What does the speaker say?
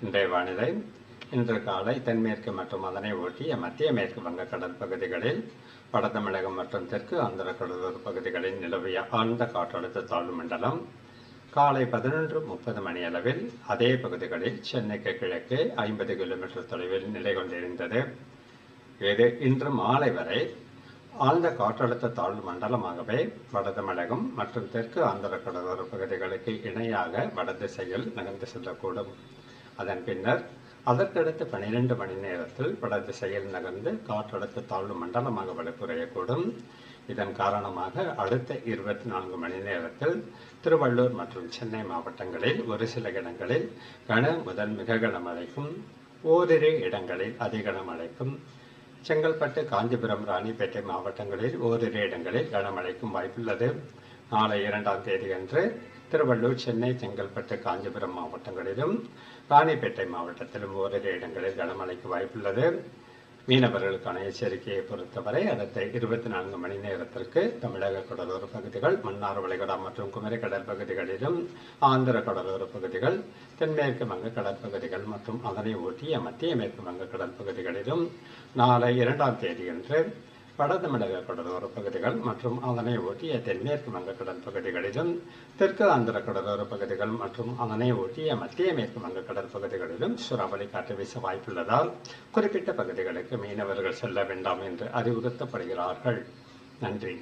இன்றைய வானிலை. இன்று காலை தென்மேற்கு மற்றும் அதனை ஒட்டிய மத்திய மேற்கு வங்கக்கடல் பகுதிகளில், வட தமிழகம் மற்றும் தெற்கு ஆந்திர கடலோர பகுதிகளில் நிலவிய ஆழ்ந்த காற்றழுத்த தாழ்வு மண்டலம் காலை 11:30 மணியளவில் அதே பகுதிகளில் சென்னைக்கு கிழக்கே 50 கிலோமீட்டர் தொலைவில் நிலை கொண்டிருந்தது. இது இன்று மாலை வரை ஆழ்ந்த காற்றழுத்த தாழ்வு மண்டலமாகவே வட தமிழகம் மற்றும் தெற்கு ஆந்திர கடலோர பகுதிகளுக்கு இணையாக வடதிசையில் நகர்ந்து செல்லக்கூடும். அதன் பின்னர் அதற்கடுத்து 12 மணி நேரத்தில் வடதிசையில் நகர்ந்து காற்றழுத்த தாழ்வு மண்டலமாக வலுக்குறையக்கூடும். இதன் காரணமாக அடுத்த 24 மணி நேரத்தில் திருவள்ளூர் மற்றும் சென்னை மாவட்டங்களில் ஒரு சில இடங்களில் கன முதல் மிக கனமழைக்கும், ஓரிரு இடங்களில் அதிகனமழைக்கும், செங்கல்பட்டு, காஞ்சிபுரம், ராணிப்பேட்டை மாவட்டங்களில் ஓரிரு இடங்களில் கனமழைக்கும் வாய்ப்புள்ளது. நாளை 2ஆம் தேதியன்று திருவள்ளூர், சென்னை, செங்கல்பட்டு, காஞ்சிபுரம் மாவட்டங்களிலும் ராணிப்பேட்டை மாவட்டத்திலும் ஓரிரு இடங்களில் கனமழைக்கு வாய்ப்புள்ளது. மீனவர்களுக்கான எச்சரிக்கையை பொறுத்தவரை அடுத்த 24 மணி நேரத்திற்கு தமிழக கடலோர பகுதிகள், மன்னார் வளைகுடா மற்றும் குமரி கடல் பகுதிகளிலும், ஆந்திர கடலோர பகுதிகள், தென்மேற்கு வங்கக்கடல் பகுதிகள் மற்றும் அதனை ஒட்டிய மத்திய மேற்கு வங்கக்கடல் பகுதிகளிலும், நாளை 2ஆம் தேதியன்று வட தமிழக கடலோர பகுதிகள் மற்றும் அதனை ஒட்டிய தென்மேற்கு வங்கக்கடல் பகுதிகளிலும், தெற்கு ஆந்திர கடலோர பகுதிகள் மற்றும் அதனை ஒட்டிய மத்திய மேற்கு வங்கக்கடல் பகுதிகளிலும் சூறாவளி காற்று வீச வாய்ப்புள்ளதால் குறிப்பிட்ட பகுதிகளுக்கு மீனவர்கள் செல்ல வேண்டாம் என்று அறிவுறுத்தப்படுகிறார்கள். நன்றி.